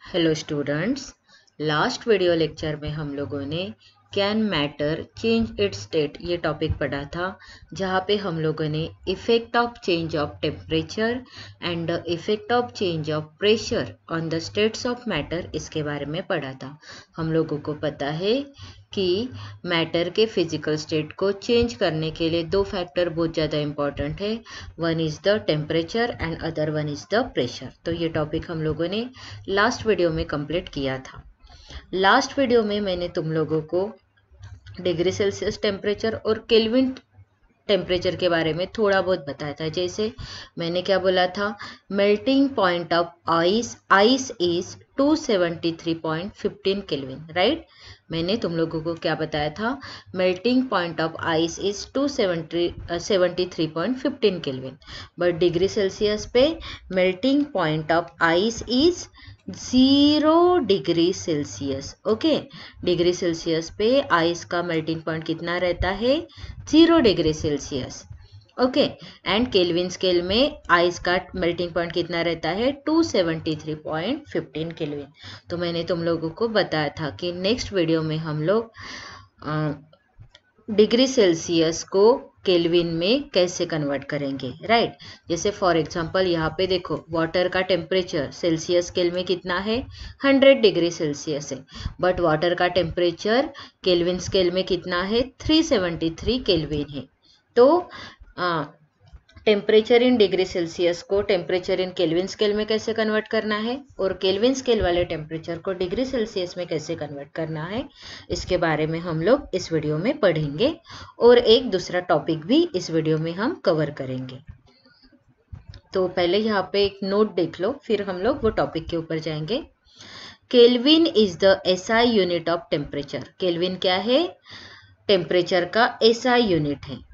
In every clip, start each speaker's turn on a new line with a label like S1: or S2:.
S1: Hello students, last video lecture में हम लोगों ने can matter change it's state ये टॉपिक पढ़ा था, जहाँ पे हम लोगों ने effect of change of temperature and the effect of change of pressure on the states of matter इसके बारे में पढ़ा था। हम लोगों को पता है कि मैटर के फिजिकल स्टेट को चेंज करने के लिए दो फैक्टर बहुत ज़्यादा इंपॉर्टेंट है। One is the temperature and other one is the pressure. तो ये टॉपिक हम लोगों ने लास्ट वीडियो में कंप्लीट किया था। लास्ट वीडियो में मैंने तुम लोगों को डिग्री सेल्सियस टेम्परेचर और केल्विन टेम्परेचर के बारे में थोड़ा बहुत बताया था। जैसे मैंने क्या बोला था, melting point of ice is 273.15 Kelvin, right. मैंने तुम लोगों को क्या बताया था, melting point of ice is 273.15 Kelvin, but degree Celsius पे melting point of ice is 0 degree Celsius. Okay, degree Celsius पे आइस का मेल्टिंग पॉइंट कितना रहता है, 0 degree Celsius. Okay, and Kelvin scale में आइस का मेल्टिंग पॉइंट कितना रहता है, 273.15 केल्विन। तो मैंने तुम लोगों को बताया था कि नेक्स्ट वीडियो में हम लोग डिग्री सेल्सियस को केल्विन में कैसे कन्वर्ट करेंगे, राइट। जैसे फॉर एग्जांपल यहाँ पे देखो, वाटर का टेम्परेचर सेल्सियस स्केल में कितना है, 100 डिग्री सेल्सियस है, बट वाटर का टेम्परेचर केल्विन स्केल में कितना है, 373 केल्विन है। तो टेम्परेचर इन डिग्री सेल्सियस को टेम्परेचर इन केल्विन स्केल में कैसे कन्वर्ट करना है, और केल्विन स्केल वाले टेम्परेचर को डिग्री सेल्सियस में कैसे कन्वर्ट करना है, इसके बारे में हम लोग इस वीडियो में पढ़ेंगे। और एक दूसरा टॉपिक भी इस वीडियो में हम कवर करेंगे। तो पहले यहाँ पे एक नोट देख लो, फिर हम लोग वो टॉपिक के ऊपर जाएंगे। Kelvin is the SI unit of temperature. Kelvin क्या है, टेम्परेचर का एसआई यूनिट है।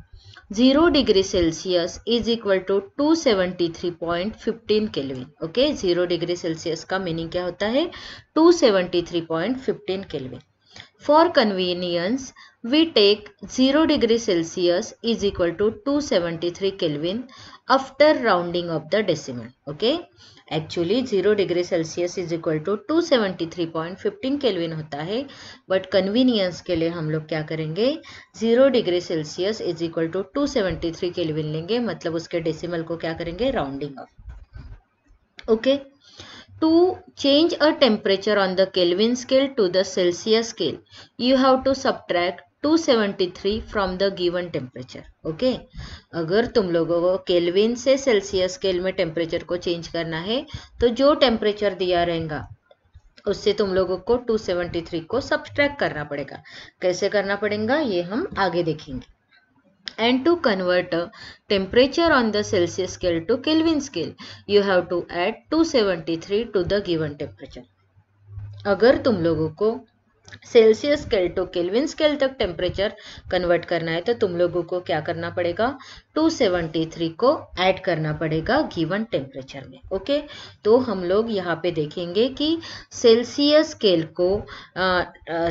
S1: 0 degree Celsius is equal to 273.15 Kelvin. Okay, 0 degree Celsius का मीनिंग क्या होता है, 273.15 Kelvin. For convenience we take 0 degree Celsius is equal to 273 Kelvin after rounding off the decimal. Okay, actually 0 degree Celsius is equal to 273.15 Kelvin होता है, but convenience के लिए हम लोग क्या करेंगे, 0 degree Celsius is equal to 273 Kelvin लेंगे, मतलब उसके डेसिमल को क्या करेंगे, rounding off. Okay, to change a temperature on the Kelvin scale to the Celsius scale, you have to subtract 273 from the given temperature. Okay, अगर तुम लोगों को केल्विन से सेल्सियस स्केल में टेम्परेचर को चेंज करना है, तो जो टेम्परेचर दिया रहेगा उससे तुम लोगों को 273 को सब्सट्रैक्ट करना पड़ेगा। कैसे करना पड़ेगा ये हम आगे देखेंगे। And to convert temperature on the Celsius scale to Kelvin scale, you have to add 273 to the given temperature. अगर तुम लोगों को Celsius scale to Kelvin scale तक टेम्परेचर कन्वर्ट करना है, तो तुम लोगों को क्या करना पड़ेगा, 273 को ऐड करना पड़ेगा गिवन टेम्परेचर में। ओके, तो हम लोग यहाँ पे देखेंगे कि सेल्सियस स्केल को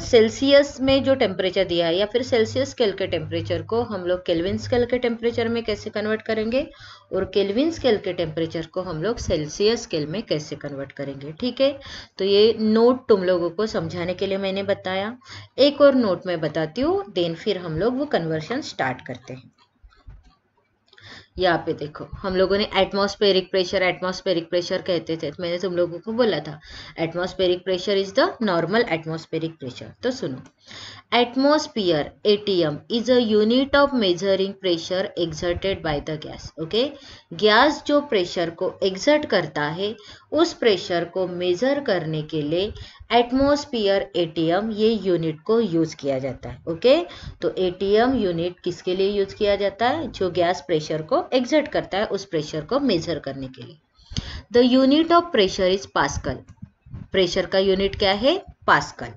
S1: सेल्सियस में जो टेम्परेचर दिया है, या फिर सेल्सियस स्केल के टेम्परेचर को हम लोग केल्विन स्केल के टेम्परेचर में कैसे कन्वर्ट करेंगे, और केल्विन स्केल के टेम्परेचर को हम लोग सेल्सियस स्केल में कैसे कन्वर्ट करेंगे। ठीक है, तो ये नोट तुम लोगों को समझाने के लिए मैंने बताया। एक और नोट मैं बताती हूँ, देन फिर हम लोग वो कन्वर्शन स्टार्ट करते हैं। यहाँ पे देखो, हम लोगों ने एटमॉस्फेरिक प्रेशर कहते थे, तो मैंने तुम लोगों को बोला था atmospheric pressure is the normal atmospheric pressure. तो सुनो, atmosphere ATM is a unit of measuring pressure exerted by the gas. Okay, gas जो प्रेशर को एक्सर्ट करता है, उस प्रेशर को मेजर करने के लिए एटमॉस्फियर ATM ये यूनिट को यूज किया जाता है। ओके, तो ATM यूनिट किसके लिए यूज किया जाता है, जो गैस प्रेशर को एक्सर्ट करता है, उस प्रेशर को मेजर करने के लिए। The unit of pressure is pascal. Pressure का यूनिट क्या है, pascal.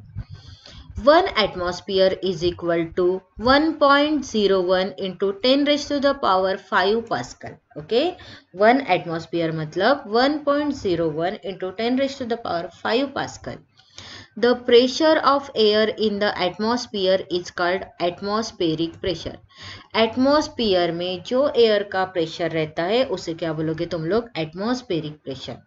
S1: 1 atmosphere is equal to 1.01 into 10 raised to the power 5 Pascal. Okay, 1 atmosphere मतलब 1.01 into 10 raised to the power 5 Pascal. The pressure of air in the atmosphere is called atmospheric pressure. Atmosphere में जो air का pressure रहता है उसे क्या बोलोगे तुम लोग? Atmospheric pressure.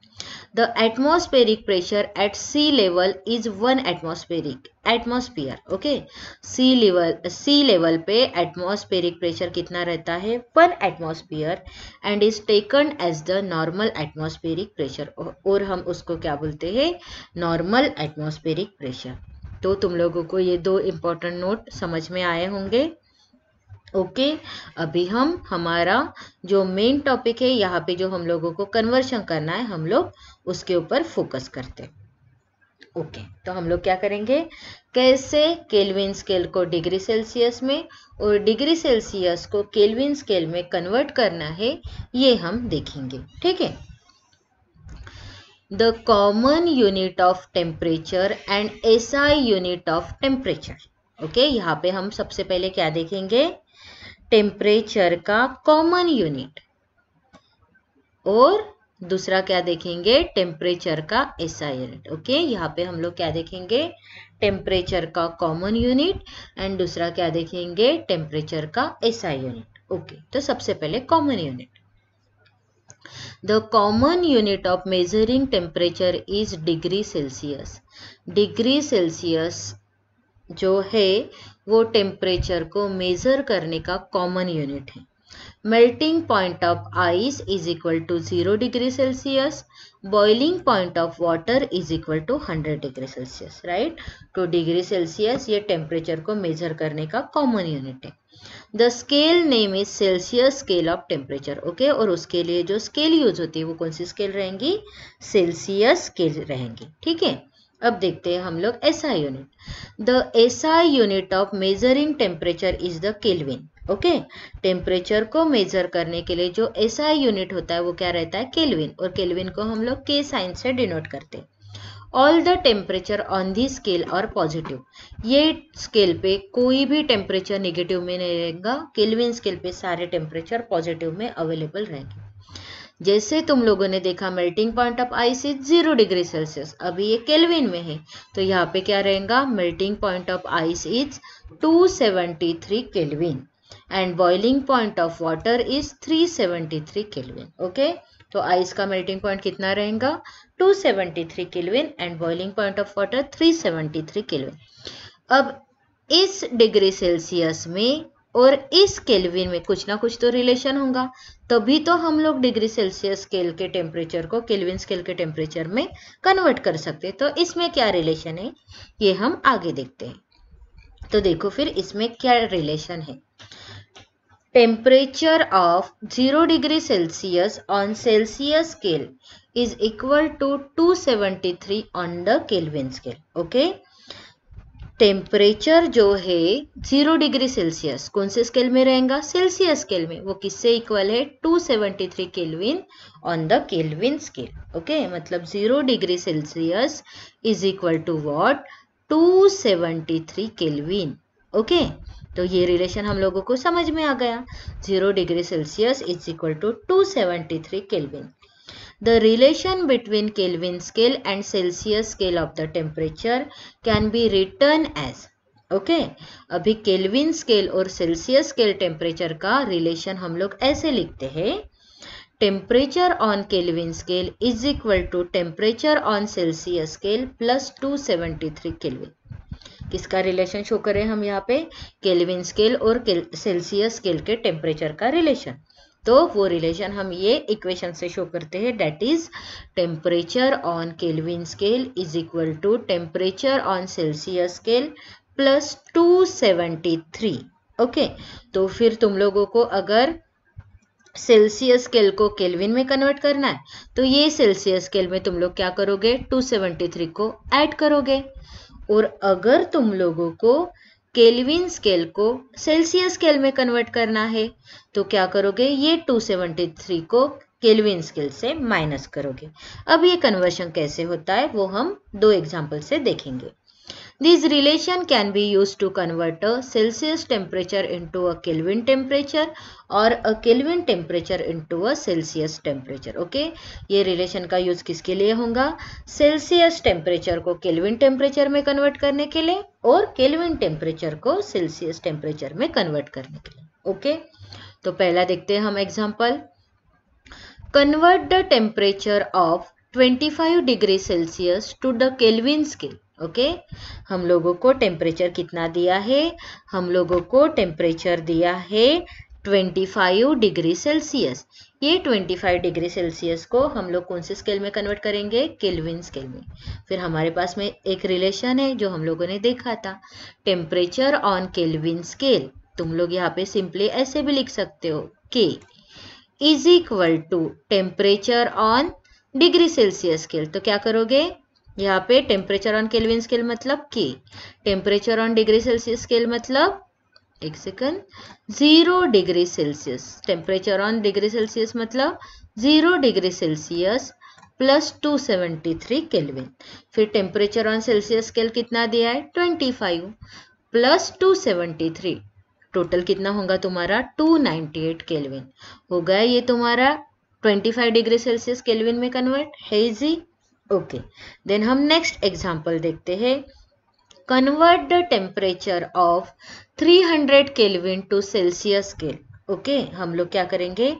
S1: The atmospheric pressure at sea level is 1 atmosphere. Okay, sea level पे एटमॉस्फेरिक प्रेशर कितना रहता है? 1 atmosphere and is taken as the normal atmospheric pressure, और हम उसको क्या बोलते हैं? Normal atmospheric pressure. तो तुम लोगों को ये 2 इंपॉर्टेंट नोट समझ में आए होंगे। ओके, अभी हम हमारा जो मेन टॉपिक है, यहाँ पे जो हम लोगों को कन्वर्शन करना है, हम लोग उसके ऊपर फोकस करते हैं। ओके, तो हम लोग क्या करेंगे? कैसे केल्विन स्केल को डिग्री सेल्सियस में और डिग्री सेल्सियस को केल्विन स्केल में कन्वर्ट करना है, ये हम देखेंगे। ठीक है। The common unit of temperature and SI unit of temperature. Okay, यहाँ पे हम सबसे पहले क्या देखेंगे? टेम्परेचर का कॉमन यूनिट, और दूसरा क्या देखेंगे? टेम्परेचर का SI यूनिट। ओके, यहाँ पे हम लोग क्या देखेंगे? टेम्परेचर का कॉमन यूनिट एंड दूसरा क्या देखेंगे? टेम्परेचर का SI यूनिट। ओके, तो सबसे पहले common unit. The common unit of measuring temperature is degree Celsius. Degree Celsius जो है वो टेम्परेचर को मेजर करने का कॉमन यूनिट है। Melting point of ice is equal to 0 degree Celsius, boiling point of water is equal to 100 degree Celsius. Right, तो degree Celsius ये temperature को मेजर करने का कॉमन यूनिट है। The scale name is Celsius scale of temperature. Okay, और उसके लिए जो स्केल यूज होती है वो कौन सी स्केल रहेंगी? सेल्सियस स्केल रहेंगी। ठीक है, अब देखते हैं हम लोग SI unit. The SI unit of measuring temperature is the kelvin. Okay, temperature को मेजर करने के लिए जो SI यूनिट होता है वो क्या रहता है? केल्विन, और केल्विन को हम लोग K साइन से डिनोट करते हैं। All the temperature on the scale और पॉजिटिव। ये स्केल पे कोई भी टेम्परेचर नेगेटिव में नहीं रहेगा, केल्विन स्केल पे सारे टेम्परेचर पॉजिटिव में अवेलेबल रहेंगे। जैसे तुम लोगों ने देखा melting point of ice is 0 degree Celsius, अभी ये केल्विन में है, तो यहाँ पे क्या रहेगा? Melting point of ice is 273 kelvin and boiling point of water is 373 kelvin. Okay, तो आइस का मेल्टिंग पॉइंट कितना रहेगा? 273 kelvin and boiling point of water 373 kelvin. अब इस डिग्री सेल्सियस में और इस केल्विन में कुछ ना कुछ तो रिलेशन होगा, तभी तो हम लोग डिग्री सेल्सियस स्केल के टेम्परेचर को केल्विन स्केल के टेम्परेचर में कन्वर्ट कर सकते हैं। तो इसमें क्या रिलेशन है ये हम आगे देखते हैं। तो देखो फिर इसमें क्या रिलेशन है। Temperature of 0 degree Celsius on Celsius scale is equal to 273 on the Kelvin scale. Okay, temperature जो है 0 डिग्री सेल्सियस कौन से स्केल में रहेगा? सेल्सियस स्केल में, वो किससे इक्वल है? 273 Kelvin on the Kelvin scale. Okay, मतलब 0 degree Celsius is equal to what? 273 Kelvin. Okay, तो ये रिलेशन हम लोगों को समझ में आ गया। 0 degree Celsius is equal to 273 Kelvin. The relation between Kelvin scale and Celsius scale of the temperature can be written as, okay, अभी केल्विन स्केल और सेल्सियस स्केल टेम्परेचर का रिलेशन हम लोग ऐसे लिखते हैं। Temperature on Kelvin scale is equal to temperature on Celsius scale plus 273 Kelvin. किसका relation show करें हम यहाँ पे? केल्विन स्केल और सेल्सियस स्केल के टेम्परेचर का रिलेशन। तो वो रिलेशन हम ये इक्वेशन से शो करते हैं, that is temperature on Kelvin scale is equal to temperature on Celsius scale plus 273। Okay, तो फिर तुम लोगों को अगर सेल्सियस स्केल को केल्विन में कन्वर्ट करना है तो ये सेल्सियस स्केल में तुम लोग क्या करोगे? 273 को ऐड करोगे, और अगर तुम लोगों को केल्विन स्केल को सेल्सियस स्केल में कन्वर्ट करना है तो क्या करोगे? ये 273 को केल्विन स्केल से माइनस करोगे। अब ये कन्वर्शन कैसे होता है वो हम 2 एग्जाम्पल से देखेंगे। This relation can be used to convert a Celsius temperature into a Kelvin temperature or a Kelvin temperature into a Celsius temperature. Okay, ये रिलेशन का यूज किसके लिए होगा? सेल्सियस टेम्परेचर को केल्विन टेम्परेचर में कन्वर्ट करने के लिए और केल्विन टेम्परेचर को सेल्सियस टेम्परेचर में कन्वर्ट करने के लिए। ओके, तो पहला देखते हैं हम example. Convert the temperature of 25 degree Celsius to the Kelvin scale. Okay, हम लोगों को टेम्परेचर कितना दिया है? हम लोगों को टेम्परेचर दिया है 25 डिग्री सेल्सियस। ये 25 डिग्री सेल्सियस को हम लोग कौन से स्केल में कन्वर्ट करेंगे? केल्विन स्केल में। फिर हमारे पास में एक रिलेशन है जो हम लोगों ने देखा था, टेम्परेचर ऑन केल्विन स्केल। तुम लोग यहाँ पे सिंपली ऐसे भी लिख सकते हो, K is equal to temperature on degree Celsius scale. तो क्या करोगे? यहाँ पे टेम्परेचर ऑन केल्विन स्केल मतलब के, temperature on degree Celsius scale मतलब, एक second, 0 degree Celsius. Temperature on degree Celsius मतलब 0 डिग्री सेल्सियस प्लस 273 केल्विन। फिर टेम्परेचर ऑन सेल्सियस स्केल कितना दिया है? 25 प्लस 273, टोटल कितना होगा तुम्हारा? 298 केल्विन। हो गया ये तुम्हारा 25 डिग्री सेल्सियस केल्विन में कन्वर्ट है जी। ओके, देन हम नेक्स्ट एग्जांपल देखते हैं। Convert the temperature of 300 Kelvin to Celsius scale. Okay, हम लोग क्या करेंगे?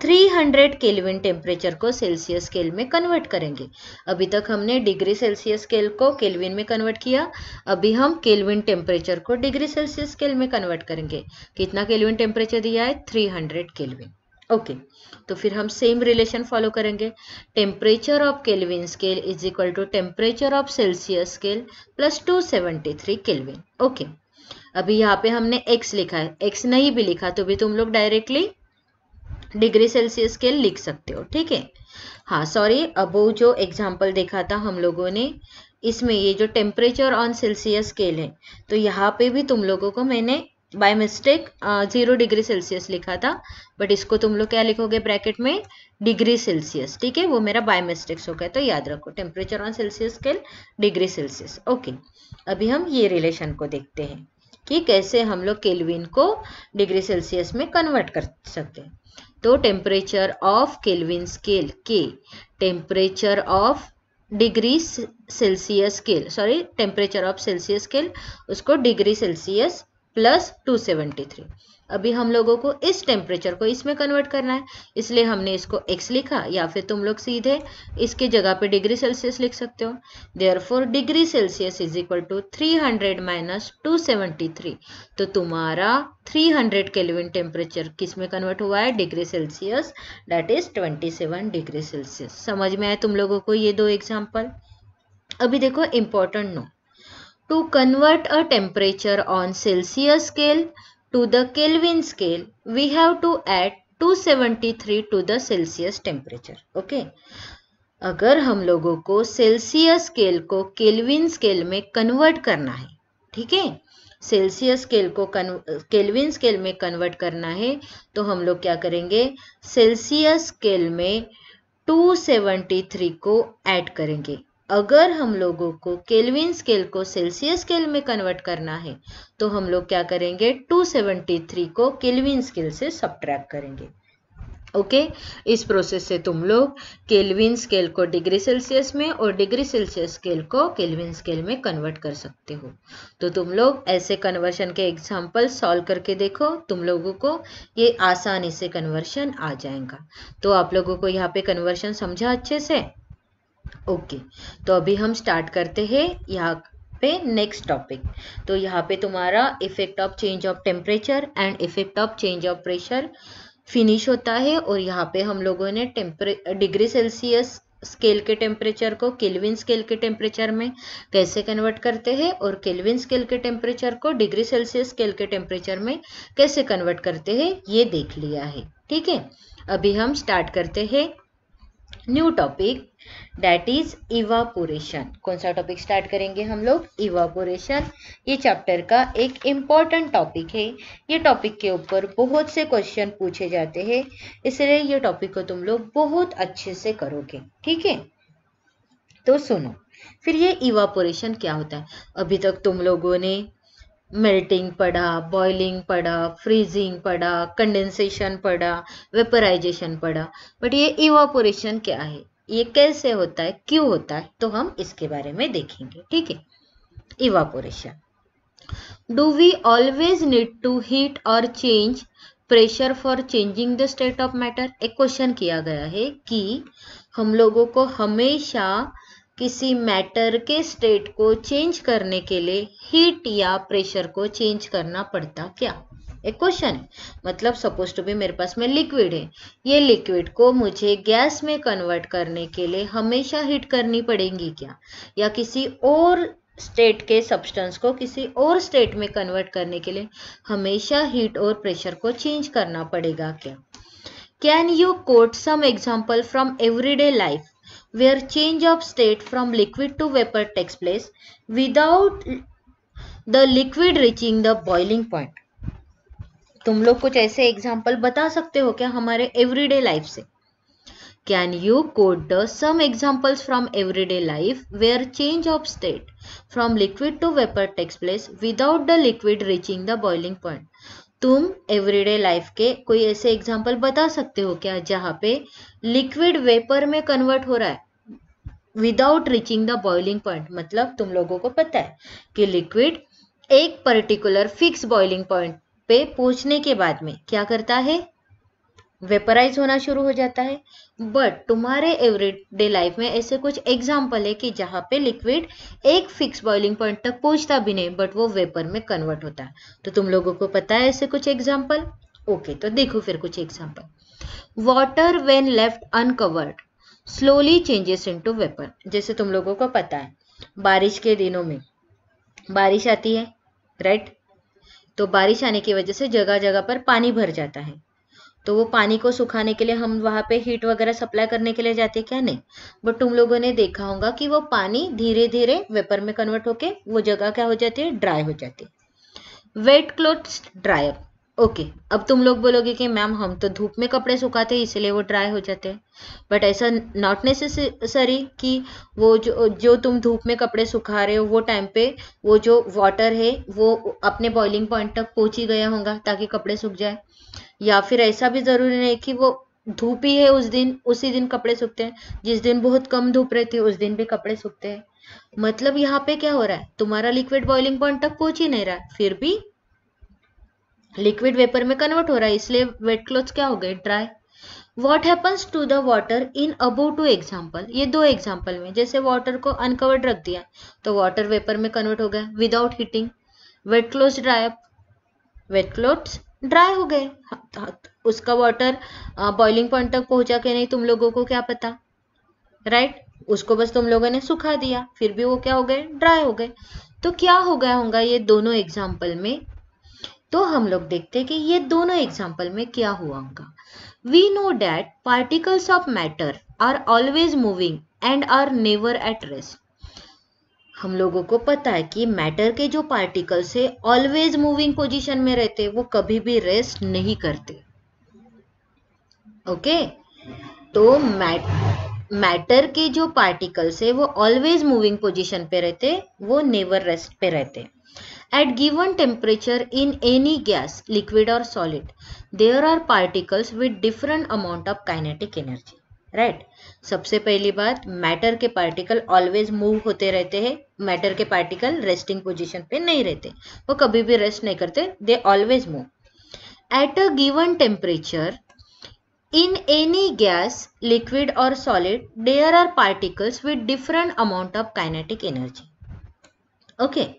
S1: 300 केल्विन टेम्परेचर को सेल्सियस स्केल में कन्वर्ट करेंगे। अभी तक हमने डिग्री सेल्सियस स्केल को केल्विन में कन्वर्ट किया, अभी हम केल्विन टेम्परेचर को डिग्री सेल्सियस स्केल में कन्वर्ट करेंगे। कितना केल्विन टेम्परेचर दिया है? 300 केल्विन। ओके, तो फिर हम सेम रिलेशन फॉलो करेंगे। Temperature of Kelvin scale is equal to temperature of Celsius scale plus 273 Kelvin. Okay, अभी यहाँ पे हमने x लिखा है, x नहीं भी लिखा तो भी तुम लोग डायरेक्टली डिग्री सेल्सियस स्केल लिख सकते हो, ठीक है। हाँ सॉरी, अब वो जो एग्जाम्पल देखा था हम लोगों ने, इसमें ये जो टेम्परेचर ऑन सेल्सियस स्केल है, तो यहाँ पे भी तुम लोगों को मैंने बाय मिस्टेक 0 डिग्री सेल्सियस लिखा था, बट इसको तुम लोग क्या लिखोगे ब्रैकेट में? डिग्री सेल्सियस, ठीक है। वो मेरा बाय मिस्टेक्स हो गया, तो याद रखो temperature on Celsius scale degree Celsius. Okay, अभी हम ये रिलेशन को देखते हैं कि कैसे हम लोग केल्विन को डिग्री सेल्सियस में कन्वर्ट कर सकते हैं। तो टेम्परेचर ऑफ केल्विन स्केल के, temperature of degree Celsius scale, sorry temperature of Celsius scale, उसको डिग्री सेल्सियस प्लस 273। अभी हम लोगों को इस टेम्परेचर को इसमें कन्वर्ट करना है, इसलिए हमने इसको x लिखा, या फिर तुम लोग सीधे इसके जगह पे डिग्री सेल्सियस लिख सकते हो। Therefore degree Celsius is equal to 300 minus 273। तो तुम्हारा 300 केल्विन टेम्परेचर किस में कन्वर्ट हुआ है? Degree Celsius, that is 27 degree Celsius. समझ में आए तुम लोगों को ये दो एग्जाम्पल? अभी देखो important no, to convert a temperature on Celsius scale to the Kelvin scale, we have to add 273 to the Celsius temperature. Okay? अगर हम लोगों को सेल्सियस स्केल को केल्विन स्केल में कन्वर्ट करना है, ठीक है, सेल्सियस स्केल को केल्विन स्केल में कन्वर्ट करना है, तो हम लोग क्या करेंगे? सेल्सियस स्केल में 273 को ऐड करेंगे। अगर हम लोगों को केल्विन स्केल को सेल्सियस स्केल में कन्वर्ट करना है, तो हम लोग क्या करेंगे? 273 को केल्विन स्केल से सब्ट्रैक्ट करेंगे। ओके, इस प्रोसेस से तुम लोग केल्विन स्केल को डिग्री सेल्सियस में और डिग्री सेल्सियस स्केल को केल्विन स्केल में कन्वर्ट कर सकते हो। तो तुम लोग ऐसे कन्वर्शन के एग्जाम्पल सॉल्व करके देखो, तुम लोगों को ये आसानी से कन्वर्शन आ जाएगा। तो आप लोगों को यहाँ पे कन्वर्शन समझा अच्छे से? ओके, तो अभी हम स्टार्ट करते हैं यहाँ पे नेक्स्ट टॉपिक। तो यहाँ पे तुम्हारा effect of change of temperature and effect of change of pressure finish होता है, और यहाँ पे हम लोगों ने डिग्री सेल्सियस स्केल के टेम्परेचर को केल्विन स्केल के टेम्परेचर में कैसे कन्वर्ट करते हैं, और केल्विन स्केल के टेम्परेचर को डिग्री सेल्सियस स्केल के टेम्परेचर में कैसे कन्वर्ट करते हैं, ये देख लिया है, ठीक है। अभी हम स्टार्ट करते हैं new topic, that is evaporation. कौन सा टॉपिक स्टार्ट करेंगे हम लोग? इवापोरेशन। ये चैप्टर का एक इम्पॉर्टेंट टॉपिक है, ये टॉपिक के ऊपर बहुत से क्वेश्चन पूछे जाते हैं, इसलिए ये टॉपिक को तुम लोग बहुत अच्छे से करोगे, ठीक है। तो सुनो, फिर ये इवापोरेशन क्या होता है? अभी तक तुम लोगों ने मेल्टिंग पढ़ा, बॉइलिंग पढ़ा, फ्रीजिंग पढ़ा, कंडेंसेशन पढ़ा, वेपराइजेशन पढ़ा, बट ये इवापोरेशन क्या है, ये कैसे होता है, क्यों होता है, तो हम इसके बारे में देखेंगे, ठीक है। Evaporation, do we always need to heat और change pressure for changing the state of matter. एक क्वेश्चन किया गया है कि हम लोगों को हमेशा किसी मैटर के स्टेट को चेंज करने के लिए हीट या प्रेशर को चेंज करना पड़ता क्या। एक क्वेश्चन है, मतलब सपोज टू बी मेरे पास में लिक्विड है, ये लिक्विड को मुझे गैस में कन्वर्ट करने के लिए हमेशा हीट करनी पड़ेगी क्या, या किसी और स्टेट के सब्सटेंस को किसी और स्टेट में कन्वर्ट करने के लिए हमेशा हीट और प्रेशर को चेंज करना पड़ेगा क्या। Can you quote some example from everyday life where change of state from liquid to vapor takes place without the liquid reaching the boiling point। तुम लोग कुछ ऐसे एग्जाम्पल बता सकते हो क्या हमारे एवरीडे लाइफ से। Can you quote the some examples from everyday life where change of state from liquid to vapour takes place without the liquid reaching the boiling point. तुम एवरीडे लाइफ के कोई ऐसे एग्जाम्पल बता सकते हो क्या जहाँ पे लिक्विड वेपर में कन्वर्ट हो रहा है without reaching the boiling point. मतलब तुम लोगों को पता है कि लिक्विड एक पर्टिकुलर फिक्स बॉइलिंग पॉइंट पे पहुंचने के बाद में क्या करता है, वेपराइज होना शुरू हो जाता है। बट तुम्हारे एवरीडे लाइफ में ऐसे कुछ एग्जाम्पल है कि जहाँ पे लिक्विड एक फिक्स बॉइलिंग पॉइंट तक पहुंचता भी नहीं बट वो वेपर में कन्वर्ट होता है। तो तुम लोगों को पता है ऐसे कुछ एग्जाम्पल। ओके, तो देखो फिर कुछ example. Water when left uncovered slowly changes into vapour. जैसे तुम लोगों को पता है बारिश के दिनों में बारिश आती है, राइट। तो बारिश आने की वजह से जगह जगह पर पानी भर जाता है, तो वो पानी को सुखाने के लिए हम वहां पे हीट वगैरह सप्लाई करने के लिए जाते हैं क्या, नहीं। बट तुम लोगों ने देखा होगा कि वो पानी धीरे धीरे वेपर में कन्वर्ट होके वो जगह क्या हो जाती है, ड्राई हो जाती है। Wet clothes dry up. Okay, अब तुम लोग बोलोगे कि मैम हम तो धूप में कपड़े सुखाते हैं इसलिए वो ड्राई हो जाते हैं। बट ऐसा नॉट नेसेसरी कि वो जो तुम धूप में कपड़े सुखा रहे हो वो टाइम पे वो जो वाटर है वो अपने बॉइलिंग पॉइंट तक पहुंच ही गया होगा ताकि कपड़े सूख जाए। या फिर ऐसा भी जरूरी नहीं कि वो धूप ही है उस दिन उसी दिन कपड़े सूखते हैं, जिस दिन बहुत कम धूप रहती है उस दिन भी कपड़े सूखते हैं। मतलब यहाँ पे क्या हो रहा है, तुम्हारा लिक्विड बॉइलिंग पॉइंट तक पहुंच ही नहीं रहा है, फिर भी लिक्विड वेपर में कन्वर्ट हो रहा है, इसलिए वेट क्लॉथ्स क्या हो गए, dry. What happens to the water in above two example. ये दो एग्जाम्पल में जैसे वाटर को अनकवर्ड रख दिया तो वाटर वेपर में कन्वर्ट हो गया without heating, wet clothes dry up, wet clothes dry हो गए। उसका वाटर बॉइलिंग पॉइंट तक पहुंचा के नहीं तुम लोगों को क्या पता, राइट। उसको बस तुम लोगों ने सुखा दिया फिर भी वो क्या हो गए, ड्राई हो गए। तो क्या हो गया होगा ये दोनों एग्जाम्पल में, तो हम लोग देखते हैं कि ये दोनों एग्जाम्पल में क्या हुआ होगा। We know that particles of matter are always moving and are never at rest. हम लोगों को पता है कि मैटर के जो पार्टिकल्स है ऑलवेज मूविंग पोजीशन में रहते, वो कभी भी रेस्ट नहीं करते। ओके, तो मैटर के जो पार्टिकल्स है वो ऑलवेज मूविंग पोजीशन पे रहते, वो नेवर रेस्ट पे रहते। At given temperature in any gas, liquid or solid, there are particles with different amount of kinetic energy. Right? सबसे पहली बात, मैटर के पार्टिकल ऑलवेज मूव होते रहते हैं, मैटर के पार्टिकल रेस्टिंग पोजीशन पे नहीं रहते, वो कभी भी रेस्ट नहीं करते, they always move. At a given temperature in any gas, liquid or solid, there are particles with different amount of kinetic energy. Okay.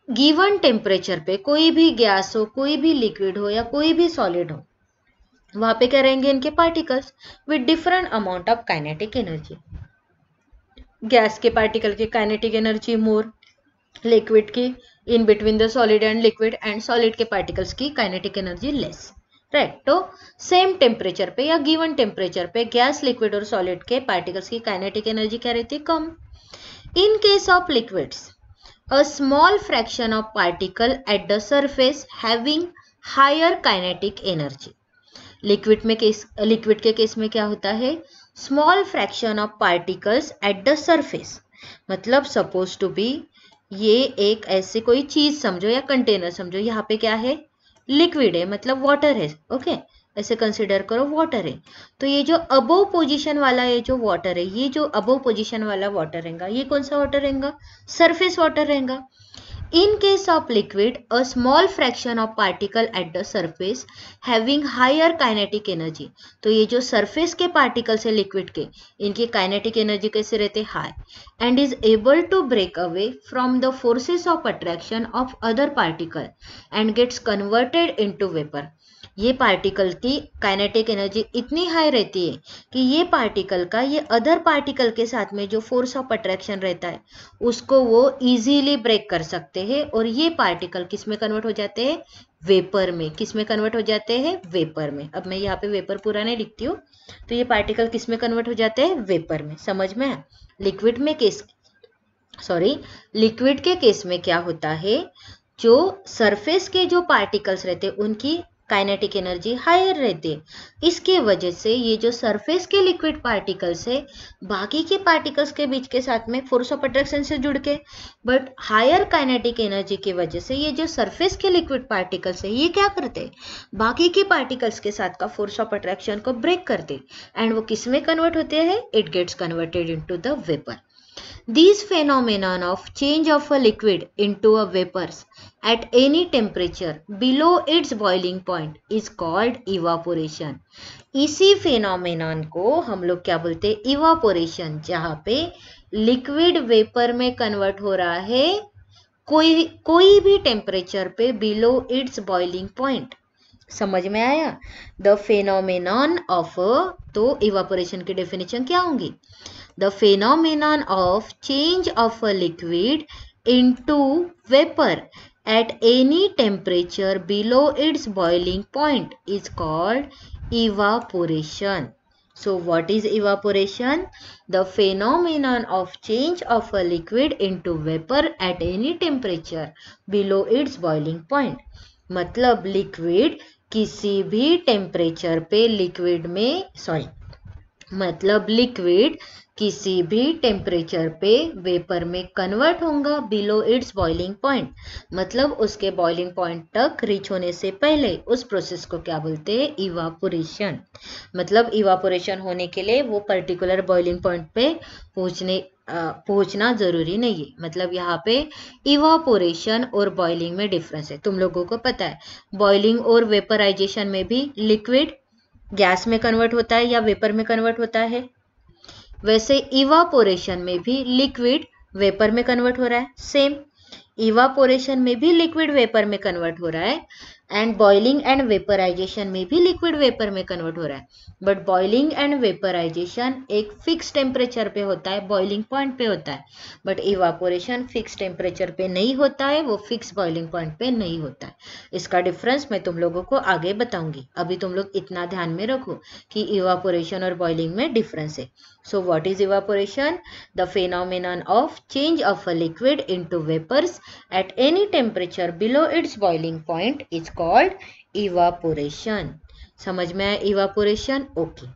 S1: Given temperature पे कोई भी गैस हो, कोई भी लिक्विड हो या कोई भी सॉलिड हो, वहां पे क्या रहेंगे, इनके particles with different amount of kinetic energy. Gas के पार्टिकल की काइनेटिक एनर्जी मोर, लिक्विड की in between the solid and liquid, and solid के पार्टिकल्स की काइनेटिक एनर्जी लेस, राइट। तो सेम टेम्परेचर पे या गिवन टेम्परेचर पे गैस, लिक्विड और सॉलिड के पार्टिकल्स की काइनेटिक एनर्जी क्या रहती है, कम। In case of liquids, a small fraction of particle at the surface having higher kinetic energy. Liquid के केस में क्या होता है, small fraction of particles at the surface. मतलब सपोज टू बी ये एक ऐसे कोई चीज समझो या कंटेनर समझो, यहाँ पे क्या है, लिक्विड है, मतलब वाटर है। ओके, ऐसे कंसिडर करो वाटर है। तो ये जो अबोव पोजीशन वाला ये जो वाटर है, ये जो अबोव पोजीशन वाला वाटर रहेगा, ये कौन सा वाटर रहेगा, सरफेस वाटर रहेगा। In case of liquid, a small fraction of particle at the surface having higher kinetic energy. तो ये जो surface के particles है liquid के, इनकी kinetic energy कैसे रहते? High, and is able to break away from the forces of attraction of other particle and gets converted into vapor. ये पार्टिकल की काइनेटिक एनर्जी इतनी हाई रहती है कि ये पार्टिकल का ये अदर पार्टिकल के साथ में जो फोर्स ऑफ अट्रैक्शन रहता है उसको वो इजीली ब्रेक कर सकते हैं और ये पार्टिकल किस में कन्वर्ट हो जाते हैं? वेपर में। किस में कन्वर्ट हो जाते हैं? वेपर में। अब मैं यहाँ पे वेपर पूरा नहीं लिखती हूँ, तो ये पार्टिकल किस में कन्वर्ट हो जाते हैं? वेपर में। समझ में? लिक्विड के केस में क्या होता है, जो सरफेस के जो पार्टिकल्स रहते हैं उनकी काइनेटिक एनर्जी हायर रहती है, इसके वजह से ये जो सरफेस के लिक्विड पार्टिकल्स है बाकी के पार्टिकल्स के बीच के साथ में फोर्स ऑफ अट्रैक्शन से जुड़ के, बट हायर काइनेटिक एनर्जी की वजह से ये जो सरफेस के लिक्विड पार्टिकल्स है ये क्या करते हैं? बाकी के पार्टिकल्स के साथ का फोर्स ऑफ अट्रैक्शन को ब्रेक करते एंड वो किस में कन्वर्ट होते हैं? It gets converted into the vapour. These phenomenon of change of a liquid into a vapors at any temperature below its boiling point is called evaporation. इसी phenomenon को हम लोग क्या बोलते हैं? evaporation, जहाँ पे liquid vapor में convert हो रहा है कोई भी टेम्परेचर पे below its boiling point. समझ में आया? The phenomenon of तो evaporation की definition क्या होंगी? The phenomenon of change of a liquid into vapor at any temperature below its boiling point is called evaporation. So what is evaporation? The phenomenon of change of a liquid into vapor at any temperature below its boiling point. मतलब liquid किसी भी temperature पे liquid किसी भी temperature पे vapour में convert होगा below it's boiling point, मतलब उसके बॉइलिंग पॉइंट तक रीच होने से पहले उस प्रोसेस को क्या बोलते हैं? इवापोरेशन. मतलब इवापोरेशन होने के लिए वो पर्टिकुलर बॉइलिंग पॉइंट पे पहुंचना जरूरी नहीं है. मतलब यहाँ पे इवापोरेशन और बॉइलिंग में डिफरेंस है. तुम लोगों को पता है बॉइलिंग और वेपराइजेशन में भी लिक्विड गैस में कन्वर्ट होता है या वेपर में कन्वर्ट होता है, वैसे इवापोरेशन में भी लिक्विड वेपर में कन्वर्ट हो रहा है. सेम इवापोरेशन में भी लिक्विड वेपर में कन्वर्ट हो रहा है एंड बॉइलिंग एंड वेपराइजेशन में भी लिक्विड वेपर में कन्वर्ट हो रहा है. बट बॉइलिंग एंड वेपराइजेशन एक फिक्स टेम्परेचर पे होता है, बॉइलिंग पॉइंट पे होता है, बट इवापोरेशन फिक्स टेम्परेचर पे नहीं होता है, वो फिक्स बॉइलिंग पॉइंट पे नहीं होता है. इसका डिफरेंस मैं तुम लोगों को आगे बताऊंगी. अभी तुम लोग इतना ध्यान में रखो कि इवापोरेशन और बॉइलिंग में डिफरेंस है. So what is evaporation? The phenomenon of change of a liquid into vapors at any temperature below its boiling point is called evaporation. समझ में आया evaporation? Okay.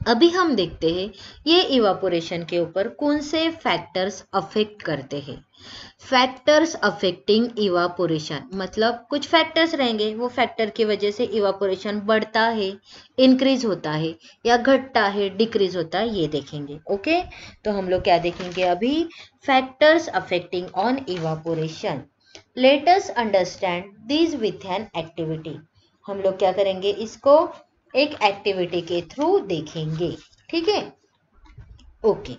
S1: अभी हम देखते हैं ये इवापोरेशन के ऊपर कौन से फैक्टर्स अफेक्ट करते हैं. फैक्टर्स अफेक्टिंग इवापोरेशन, मतलब कुछ फैक्टर्स रहेंगे, वो फैक्टर की वजह से इवापोरेशन बढ़ता है, इंक्रीज होता है या घटता है, डिक्रीज होता है, ये देखेंगे. ओके, तो हम लोग क्या देखेंगे अभी? Factors affecting on evaporation. Let us understand this with an activity. हम लोग क्या करेंगे? इसको एक एक्टिविटी के थ्रू देखेंगे. ठीक है? ओके,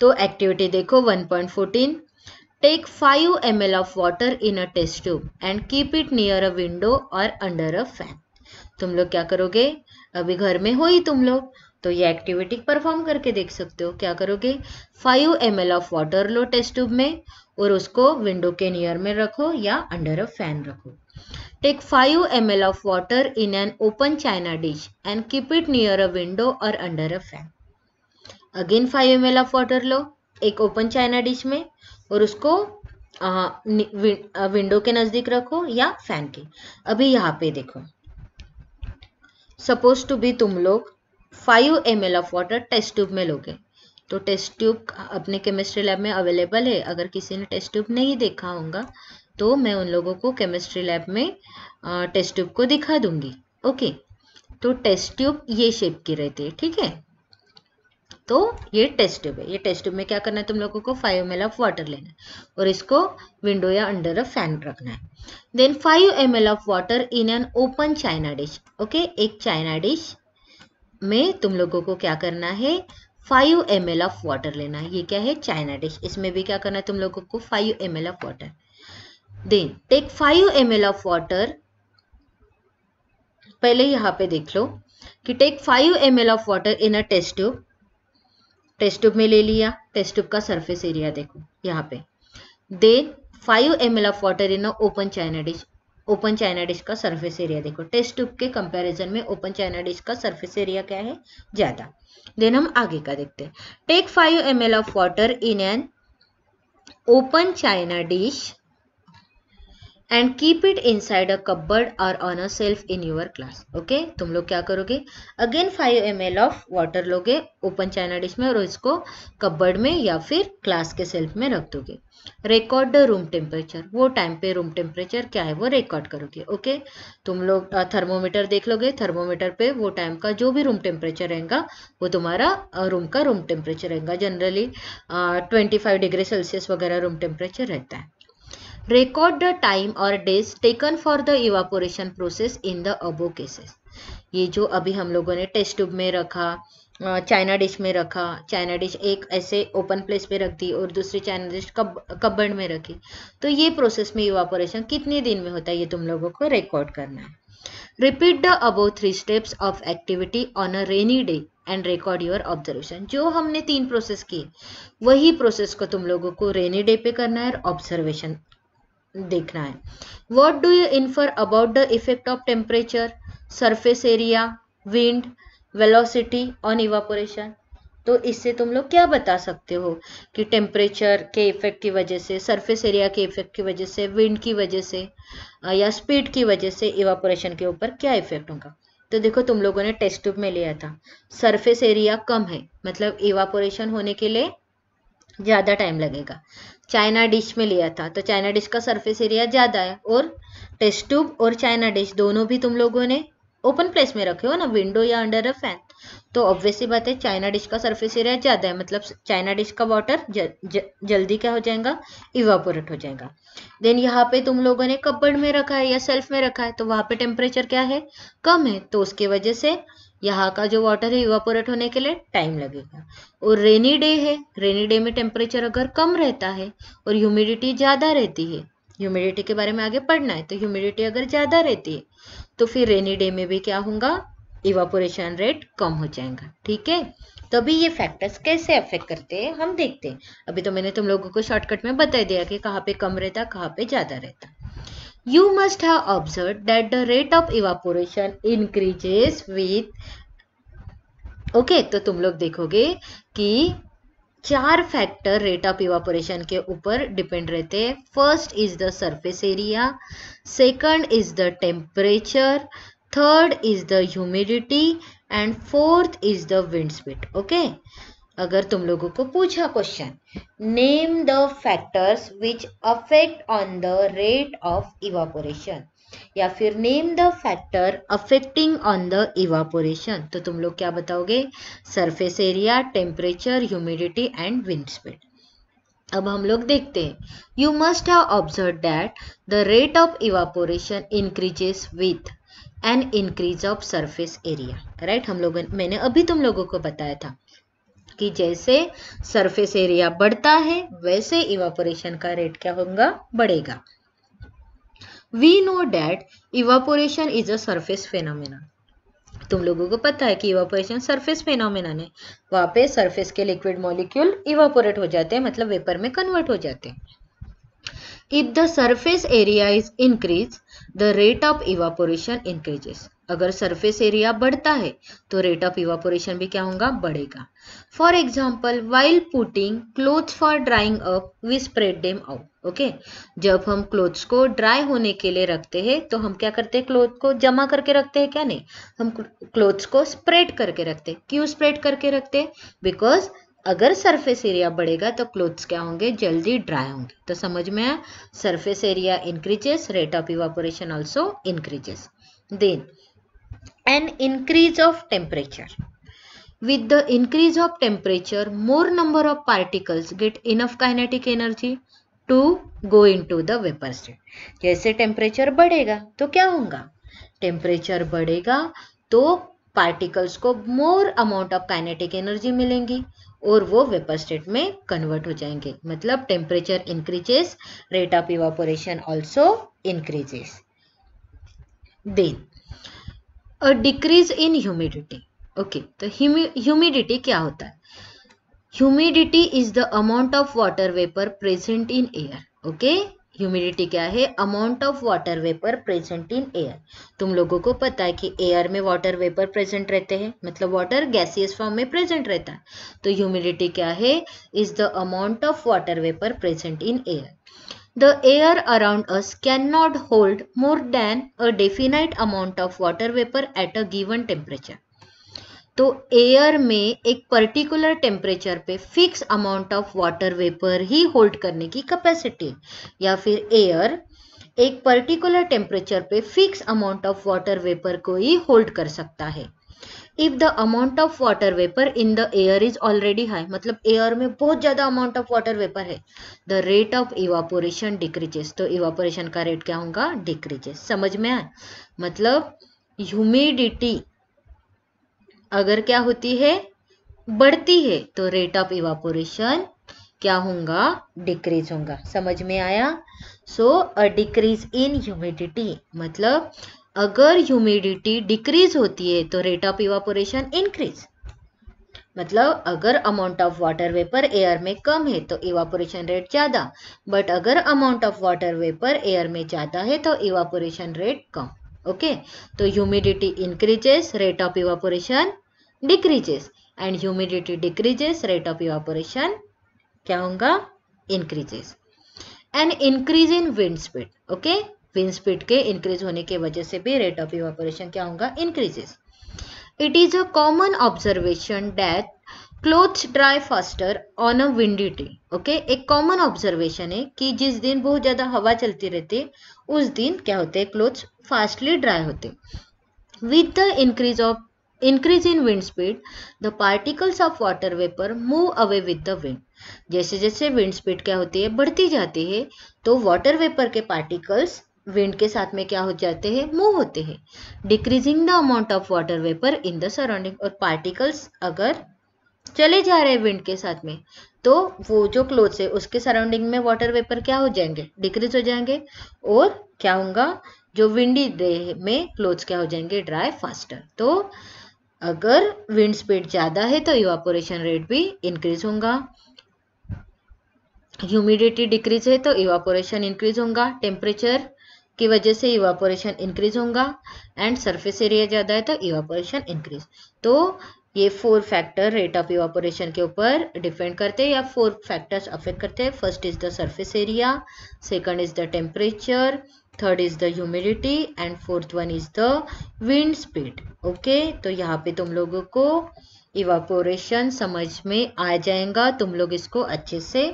S1: तो एक्टिविटी देखो 1.14. Take 5 ml of water in a test tube and keep it near a window or under a fan. तुम लोग क्या करोगे? अभी घर में हो ही तुम लोग, तो ये एक्टिविटी परफॉर्म करके देख सकते हो. क्या करोगे? 5 ml of water लो टेस्ट ट्यूब में और उसको विंडो के नियर में रखो या अंडर अ फैन रखो. Take 5 ml of water in an open china dish and keep it near a window or under a fan. Again 5 ml of water लो एक ओपन चाइना डिश में और उसको window के नजदीक रखो या फैन के. अभी यहाँ पे देखो, सपोज टू बी तुम लोग 5 ml of water test tube में लोगे, तो टेस्ट ट्यूब अपने केमिस्ट्री लैब में अवेलेबल है. अगर किसी ने टेस्ट ट्यूब नहीं देखा होगा तो मैं उन लोगों को केमिस्ट्री लैब में टेस्ट ट्यूब को दिखा दूंगी. ओके, तो टेस्ट ट्यूब ये शेप की रहती है. ठीक है? तो ये टेस्ट ट्यूब है। ये टेस्ट ट्यूब में क्या करना है तुम लोगों को 5 ml ऑफ वाटर लेना है और इसको विंडो या अंडर अ फैन रखना है। Then 5 ml of water in an open china dish. Okay, एक चाइना डिश में तुम लोगों को क्या करना है 5 ml ऑफ वाटर लेना है। ये क्या है चाइना डिश, इसमें भी क्या करना है तुम लोगों को 5 ml of water. Then take 5 ml of water, पहले यहाँ पे देख लो कि take 5 ml of water in a test tube. Test tube में ले लिया, टेस्ट ट्यूब का सरफेस एरिया देखो यहाँ पे। Then 5 ml of water in a open china dish. Open china dish का सरफेस एरिया देखो, टेस्ट ट्यूब के कंपैरिजन में ओपन चाइना डिश का सरफेस एरिया क्या है ज्यादा। देन हम आगे का देखते हैं। Take 5 ml of water in an open china dish and keep it inside a cupboard और on a shelf in your class. Okay, तुम लोग क्या करोगे अगेन 5 ml ऑफ वाटर लोगे ओपन चाइना डिश में और इसको कपबोर्ड में या फिर क्लास के सेल्फ में रख दोगे। रिकॉर्ड द रूम टेम्परेचर, वो टाइम पे रूम टेम्परेचर क्या है वो रिकॉर्ड करोगे। ओके, तुम लोग थर्मोमीटर देख लोगे, थर्मोमीटर पे वो टाइम का जो भी रूम टेम्परेचर रहेगा वो तुम्हारा रूम का रूम टेम्परेचर रहेगा। जनरली 25 डिग्री सेल्सियस वगैरह रूम टेम्परेचर रहता है। Record the time or days taken for the evaporation process in the above cases. ये जो अभी हम लोगों ने टेस्ट ट्यूब में रखा, चाइना डिश में रखा, चाइना डिश एक ऐसे ओपन प्लेस पे रख दी और दूसरी चाइना डिश कपबोर्ड में रखी, तो ये प्रोसेस में इवापोरेशन कितने दिन में होता है ये तुम लोगों को रिकॉर्ड करना है। Repeat the above 3 steps of activity on a rainy day and record your observation. जो हमने 3 प्रोसेस किए वही प्रोसेस को तुम लोगों को रेनी डे पे करना है और ऑब्जर्वेशन देखना है। What do you infer about the effect of temperature, surface area, wind, velocity on evaporation? तो इससे तुम लोग क्या बता सकते हो कि टेम्परेचर के इफेक्ट की वजह से, सरफेस एरिया के इफेक्ट की वजह से, विंड की वजह से या स्पीड की वजह से इवापोरेशन के ऊपर क्या इफेक्ट होगा। तो देखो तुम लोगों ने टेस्ट ट्यूब में लिया था, सरफेस एरिया कम है मतलब इवापोरेशन होने के लिए ज़्यादा टाइम लगेगा। चाइना डिश में लिया था तो चाइना डिश का सरफेस एरिया ज़्यादा है और टेस्ट ट्यूब और चाइना डिश दोनों भी तुम लोगों ने ओपन प्लेस में रखे हो ना, विंडो या अंडर अ फैन, तो ऑब्वियसली बात है चाइना डिश का सरफेस एरिया ज़्यादा है, मतलब चाइना डिश का वाटर जल्दी क्या हो जाएगा इवापोरेट हो जाएगा। देन यहाँ पे तुम लोगों ने कपबोर्ड में रखा है या सेल्फ में रखा है तो वहाँ पे टेम्परेचर क्या है कम है, तो उसके वजह से यहाँ का जो वाटर है इवापोरेट होने के लिए टाइम लगेगा। और रेनी डे है, रेनी डे में टेम्परेचर अगर कम रहता है और ह्यूमिडिटी ज़्यादा रहती है, ह्यूमिडिटी के बारे में आगे पढ़ना है, तो ह्यूमिडिटी अगर ज़्यादा रहती है तो फिर रेनी डे में भी क्या होगा इवापोरेशन रेट कम हो जाएगा। ठीक है, तभी ये फैक्टर्स कैसे अफेक्ट करते हैं हम देखते हैं। अभी तो मैंने तुम लोगों को शॉर्टकट में बता दिया कि कहाँ पे कम रहता कहाँ पे ज़्यादा रहता। You must have observed that the rate of evaporation increases with okay तो तुम लोग देखोगे कि 4 फैक्टर रेट ऑफ इवापोरेशन के ऊपर डिपेंड रहते हैं। First is the surface area, second is the temperature, third is the humidity and fourth is the wind speed. Okay, अगर तुम लोगों को पूछा question name the factors which affect on the rate of evaporation या फिर name the factor affecting on the evaporation, तो तुम लोग क्या बताओगे surface area, temperature, humidity and wind speed. अब हम लोग देखते हैं। You must have observe that the rate of evaporation increases with an increase of surface area. Right, मैंने अभी तुम लोगों को बताया था कि जैसे सरफेस एरिया बढ़ता है वैसे इवापोरेशन का रेट क्या होगा बढ़ेगा। We know that evaporation is a surface phenomenon. तुम लोगों को पता है कि इवापोरेशन सरफेस फेनोमेनन है, वहाँ पे सरफेस के लिक्विड मॉलिक्यूल इवापोरेट हो जाते हैं मतलब वेपर में कन्वर्ट हो जाते हैं। If the surface area is increased, the rate of evaporation increases. अगर सरफेस एरिया बढ़ता है तो रेट ऑफ इवापोरेशन भी क्या होगा बढ़ेगा। For example while putting clothes for drying up we spread them out. Okay, जब हम क्लोथ्स को ड्राई होने के लिए रखते हैं तो हम क्या करते हैं क्लोथ को जमा करके रखते हैं क्या, नहीं, हम क्लोथ्स को स्प्रेड करके रखते हैं। क्यों स्प्रेड करके रखते हैं, बिकॉज अगर सरफेस एरिया बढ़ेगा तो क्लोथ्स क्या होंगे जल्दी ड्राई होंगे। तो समझ में आया, surface area increases, rate of evaporation also increases. Then an increase of temperature, with the increase of temperature more number of particles get enough kinetic energy to go into the vapor state। जैसे temperature बढ़ेगा तो क्या होगा, temperature बढ़ेगा तो particles को more amount of kinetic energy मिलेंगी और वो वेपर स्टेट में कन्वर्ट हो जाएंगे। मतलब temperature increases, rate of evaporation also increases. Then a decrease in humidity. Okay, तो ह्यूमिडिटी क्या होता है? Humidity is the amount of water vapour present in air. Okay, humidity क्या है? Amount of water vapour present in air. तुम लोगों को पता है कि एयर में वाटर वेपर प्रेजेंट रहते हैं, मतलब वाटर गैसियस फॉर्म में प्रेजेंट रहता है। तो ह्यूमिडिटी क्या है? Is the amount of water vapour present in air. The air around us cannot hold more than a definite amount of water vapor at a given temperature। तो air में एक particular temperature पे fix amount of water vapour he hold करने की capacity, या फिर air एक particular temperature पे fix amount of water vapour को ही होल्ड कर सकता है। If the amount of water vapour in the air is already high, मतलब एयर में बहुत ज्यादा अमाउंट ऑफ वाटर वेपर है, the rate of evaporation decreases. तो इवापोरेशन का रेट क्या होगा? डिक्रीजेस। समझ में आया? मतलब ह्यूमिडिटी अगर क्या होती है? बढ़ती है, तो रेट ऑफ इवापोरेशन क्या होगा? डिक्रीज होगा। समझ में आया? सो अ डिक्रीज इन ह्यूमिडिटी, मतलब अगर ह्यूमिडिटी डिक्रीज होती है तो रेट ऑफ इवापोरेशन इंक्रीज। मतलब अगर amount of water vapour air में कम है तो इवापोरेशन रेट ज्यादा, बट अगर amount of water vapour air में ज्यादा है तो इवापोरेशन रेट कम। ओके, तो humidity increases, rate of evaporation decreases, and humidity decreases, rate of evaporation क्या होगा? Increases. And increase in wind speed. Okay, wind speed के इंक्रीज होने की वजह से भी रेट ऑफ इवापोरेशन क्या होगा? Increases. It is a common observation that clothes dry faster on a windy day. Okay, एक कॉमन ऑब्जर्वेशन है कि जिस दिन बहुत ज्यादा हवा चलती रहती है उस दिन क्या होते हैं? क्लोथ्स फास्टली ड्राई होते। With the increase in wind speed, the particles of water vapor move away with the wind। जैसे जैसे विंड स्पीड क्या होती है? बढ़ती जाती है, तो वाटर वेपर के पार्टिकल्स विंड के साथ में क्या हो जाते हैं? मूव होते हैं। Decreasing the amount of water vapour in the surrounding. और पार्टिकल्स अगर चले जा रहे हैं विंड के साथ में, तो वो जो क्लोथ्स है उसके सराउंडिंग में वाटर वेपर क्या हो जाएंगे? डिक्रीज हो जाएंगे। और क्या होगा? जो विंडी डे में क्लोथ्स क्या हो जाएंगे? Dry faster. तो अगर विंड स्पीड ज्यादा है तो इवापोरेशन रेट भी इंक्रीज होगा। ह्यूमिडिटी डिक्रीज है तो इवापोरेशन इंक्रीज होगा। टेम्परेचर की वजह से इवापोरेशन इंक्रीज होगा, एंड सरफेस एरिया ज्यादा है तो इवापोरेशन इंक्रीज। तो ये 4 फैक्टर रेट ऑफ इवापोरेशन के ऊपर डिपेंड करते हैं, या 4 फैक्टर्स अफेक्ट करते हैं। First is the surface area, second is the temperature, third is the humidity, and fourth one is the wind speed. Okay, तो यहाँ पे तुम लोगों को इवापोरेशन समझ में आ जाएगा। तुम लोग इसको अच्छे से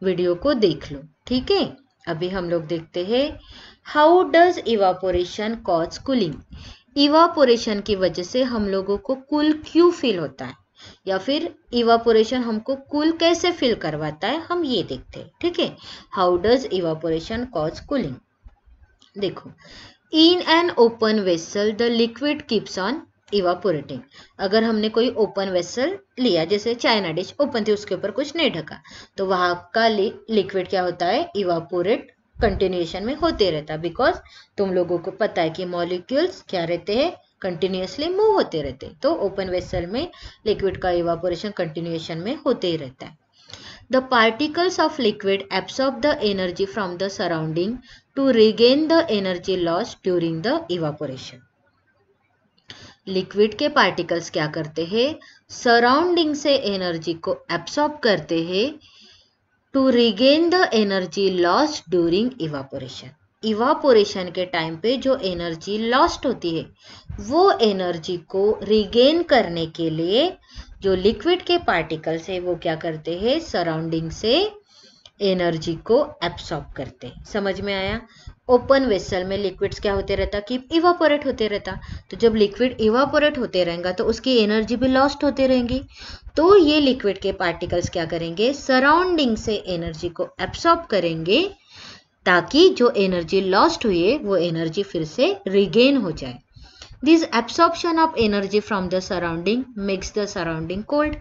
S1: वीडियो को देख लो, ठीक है। अभी हम लोग देखते हैं how does evaporation cause cooling. Evaporation की वजह से हम लोगों को कूल क्यों फील होता है, या फिर इवापोरेशन हमको कूल कैसे फील करवाता है, हम ये देखते हैं, ठीक है। How does evaporation cause cooling. देखो, in an open vessel the liquid keeps on evaporating. अगर हमने कोई ओपन वेसल लिया, जैसे चाइना डिश ओपन थी, उसके ऊपर कुछ नहीं ढका, तो वहां का लिक्विड क्या होता है? इवापोरेट कंटिन्यूएशन में होते रहता है। बिकॉज तुम लोगों को पता है कि मॉलिक्यूल्स क्या रहते हैं? कंटिन्यूअसली मूव होते रहते हैं। तो ओपन वेसल में लिक्विड का इवापोरेशन कंटिन्यूएशन में होते ही रहता है। The particles of liquid absorb the energy from the surrounding to regain the energy lost during the evaporation। Liquid के पार्टिकल्स क्या करते हैं? सराउंडिंग से एनर्जी को एब्सॉर्ब करते हैं to regain the energy lost during evaporation. Evaporation के time पे जो एनर्जी लॉस्ट होती है वो एनर्जी को रिगेन करने के लिए जो लिक्विड के पार्टिकल्स है वो क्या करते हैं? सराउंडिंग से एनर्जी को एब्सॉर्ब करते हैं। समझ में आया? ओपन वेसल में लिक्विड्स क्या होते रहता कि इवापोरेट होते रहता। तो जब लिक्विड इवापोरेट होते रहेगा तो उसकी एनर्जी भी लॉस्ट होती रहेंगी। तो ये लिक्विड के पार्टिकल्स क्या करेंगे, सराउंडिंग से एनर्जी को एब्सॉर्ब करेंगे ताकि जो एनर्जी लॉस्ट हुई है वो एनर्जी फिर से रिगेन हो जाए। This absorption of energy from the surrounding makes the surrounding cold.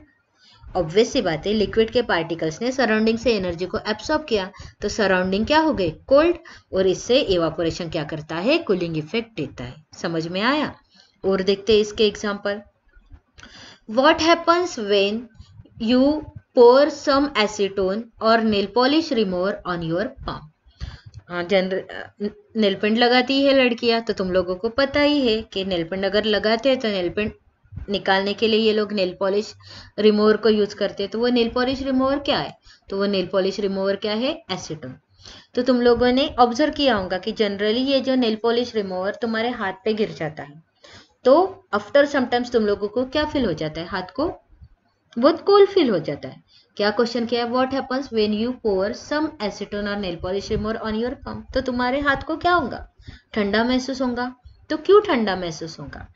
S1: Obvious सी बात है, लिक्विड के पार्टिकल्स ने सराउंडिंग से एनर्जी को एब्सॉर्ब किया तो सराउंडिंग क्या हो गई, कोल्ड, और इससे इवापोरेशन क्या करता है, कूलिंग इफेक्ट देता है। समझ में आया? और देखते हैं इसके example. What happens when you pour some acetone और nail polish remover on your palm. Nail paint लगाती है लड़कियां, तो तुम लोगों को पता ही है कि नेल पेंट अगर लगाते हैं तो नेल पेंट निकालने के लिए ये लोग नेल पॉलिश रिमूवर को यूज करते हैं। तो वो नेल पॉलिश रिमूवर क्या है, तो वो नेल पॉलिश रिमूवर क्या है, एसीटोन। तो तुम लोगों ने ऑब्जर्व किया होगा कि जनरली ये जो नेल पॉलिश रिमूवर तुम्हारे हाथ पे गिर जाता है तो आफ्टर समटाइम्स तुम लोगों को क्या फील हो जाता है, हाथ को बहुत कोल्ड फील हो जाता है। क्या क्वेश्चन किया है, what happens when you pour some acetone और nail polish remover on your palm. तो तुम्हारे हाथ को क्या होगा, ठंडा महसूस होगा। तो क्यों ठंडा महसूस होगा,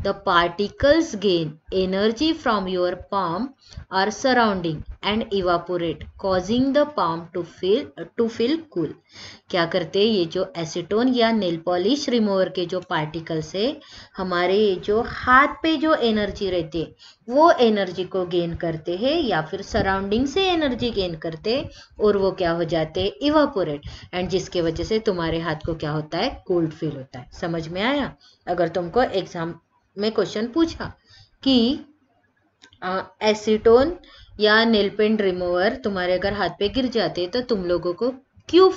S1: the particles gain energy from your palm or surrounding and evaporate causing the palm to feel cool। क्या करते हैं, ये जो एसीटोन या नेल पॉलिश रिमूवर के जो पार्टिकल्स है हमारे जो हाथ पे जो एनर्जी रहती है वो एनर्जी को गेन करते हैं या फिर सराउंडिंग से एनर्जी गेन करते हैं और वो क्या हो जाते हैं, इवापोरेट, एंड जिसके वजह से तुम्हारे हाथ को क्या होता है, कोल्ड फील होता है। समझ में आया? अगर तुमको एग्जाम में क्वेश्चन पूछा कि एसीटोन या नेल पेंट रिमूवर तुम्हारे अगर हाथ पे गिर जाते तो तुम लोगों को क्यों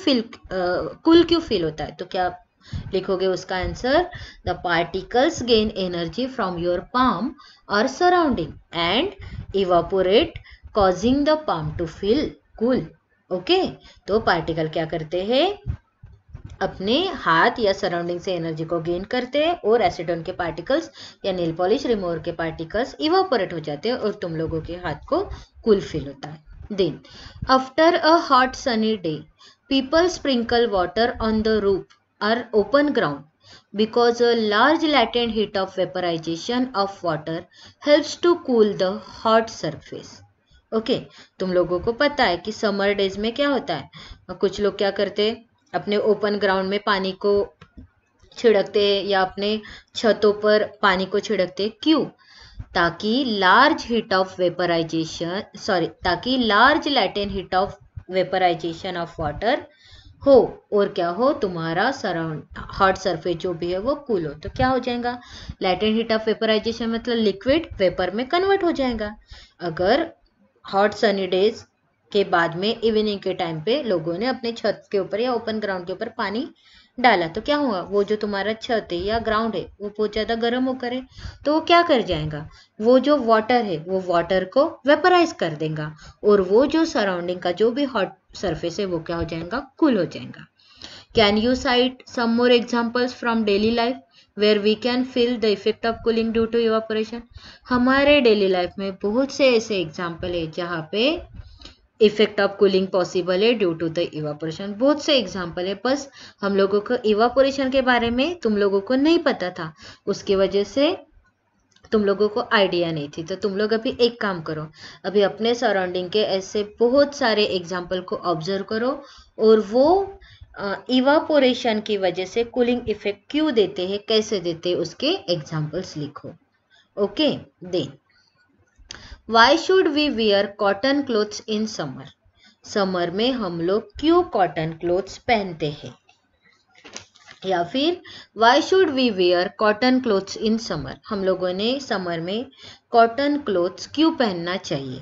S1: कूल क्यों फील होता है, तो क्या लिखोगे उसका answer, the particles gain energy from your palm और surrounding and evaporate causing the palm to feel cool. Okay, तो पार्टिकल क्या करते हैं, अपने हाथ या सराउंडिंग से एनर्जी को गेन करते हैं और एसीटोन के पार्टिकल्स या नेल पॉलिश रिमूवर के पार्टिकल्स इवापोरेट हो जाते हैं और तुम लोगों के हाथ को कूल फील होता है। Then after a hot sunny day people sprinkle water on the roof और open ground because a large latent heat of vaporization of water helps to cool the hot surface। Okay, तुम लोगों को पता है कि summer days में क्या होता है, कुछ लोग क्या करते हैं, अपने ओपन ग्राउंड में पानी को छिड़कते हैं या अपने छतों पर पानी को छिड़कते हैं। क्यों? ताकि large latent heat of vaporisation of water हो और क्या हो, तुम्हारा हॉट सरफेस जो भी है वो कूल हो। तो क्या हो जाएगा, लैटेंट हीट ऑफ वेपराइजेशन मतलब लिक्विड वेपर में कन्वर्ट हो जाएगा। अगर हॉट सनी डेज के बाद में इवनिंग के टाइम पे लोगों ने अपने छत के ऊपर या ओपन ग्राउंड के ऊपर पानी डाला तो क्या हुआ, वो जो तुम्हारा छत है या ग्राउंड है वो बहुत ज़्यादा गर्म होकर है तो वो क्या कर जाएगा, वो जो वाटर है वो वाटर को वेपराइज कर देगा और वो जो सराउंडिंग का जो भी हॉट सरफेस है वो क्या हो जाएगा, कूल हो जाएगा। Can you cite some more examples from daily life where we can feel the effect of cooling due to evaporation. हमारे डेली लाइफ में बहुत से ऐसे एग्जाम्पल है जहाँ पे इफेक्ट ऑफ कूलिंग पॉसिबल है ड्यू टू द इवापोरेशन। बहुत से एग्जाम्पल है, बस हम लोगों को इवापोरेशन के बारे में तुम लोगों को नहीं पता था, उसकी वजह से तुम लोगों को आइडिया नहीं थी। तो तुम लोग अभी एक काम करो, अभी अपने सराउंडिंग के ऐसे बहुत सारे एग्जाम्पल को ऑब्जर्व करो और वो इवापोरेशन की वजह से कूलिंग इफेक्ट क्यों देते हैं, कैसे देते हैं, उसके एग्जाम्पल्स लिखो। Okay, then why should we wear cotton clothes in summer. Summer में हम लोग क्यों कॉटन क्लोथ्स पहनते हैं, या फिर why should we wear cotton clothes in summer, हम लोगों ने समर में कॉटन क्लोथ्स क्यों पहनना चाहिए।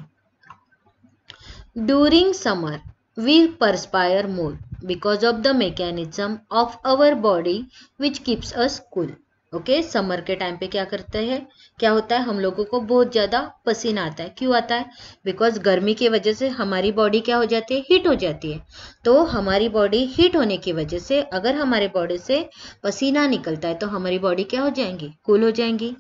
S1: During summer we perspire more because of the mechanism of our body which keeps us cool. Okay, summer के टाइम पे क्या करते हैं, क्या होता है, हम लोगों को बहुत ज़्यादा पसीना आता है। क्यों आता है, बिकॉज गर्मी की वजह से हमारी बॉडी क्या हो जाती है, हीट हो जाती है। तो हमारी बॉडी हीट होने की वजह से अगर हमारे बॉडी से पसीना निकलता है तो हमारी बॉडी क्या हो जाएंगी, कूल हो जाएंगी।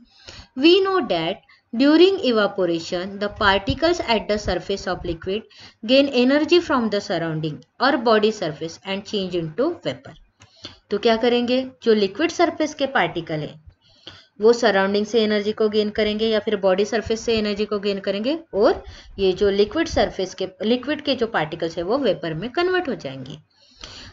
S1: We know that during evaporation the particles at the surface of liquid gain energy from the surrounding or body surface and change into vapor। तो क्या करेंगे, जो लिक्विड सरफेस के पार्टिकल है वो सराउंडिंग से एनर्जी को गेन करेंगे या फिर बॉडी सरफेस से एनर्जी को गेन करेंगे, और ये जो लिक्विड के जो पार्टिकल्स है वो वेपर में कन्वर्ट हो जाएंगे।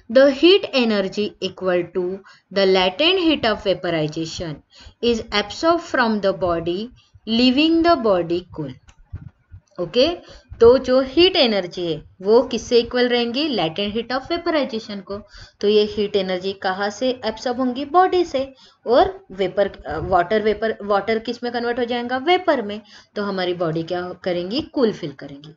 S1: The heat energy equal to the latent heat of vaporization is absorbed from the body, leaving the body cool. Okay तो जो हीट एनर्जी है वो किससे इक्वल रहेंगी, लैटेंट हीट ऑफ वेपराइजेशन को। तो ये हीट एनर्जी कहाँ से एब्सॉर्ब होंगी, बॉडी से, और वाटर किस में कन्वर्ट हो जाएगा, वेपर में। तो हमारी बॉडी क्या करेंगी, कूल फील करेंगी।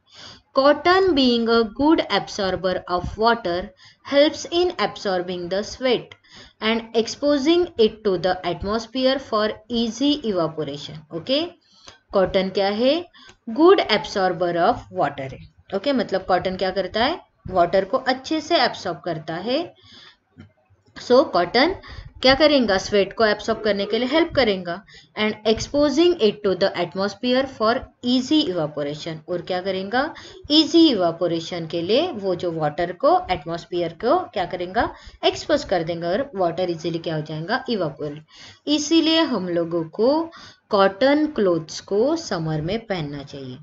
S1: Cotton being a good absorber of water helps in absorbing the sweat and exposing it to the atmosphere for easy evaporation. Okay, cotton क्या है, गुड एब्सॉर्बर ऑफ वाटर है। Okay, मतलब cotton क्या करता है, water को अच्छे से एब्सॉर्ब करता है। सो कॉटन क्या करेगा, स्वेट को एब्सॉर्ब करने के लिए हेल्प करेगा, and exposing it to the atmosphere for easy evaporation, और क्या करेगा, इजी इवापोरेशन के लिए वो जो वाटर को एटमॉस्फेयर को क्या करेगा, एक्सपोज कर देंगे, और वाटर इजीली क्या हो जाएगा, इवापोरेट। इसीलिए हम लोगों को कॉटन क्लोथ्स को समर में पहनना चाहिए।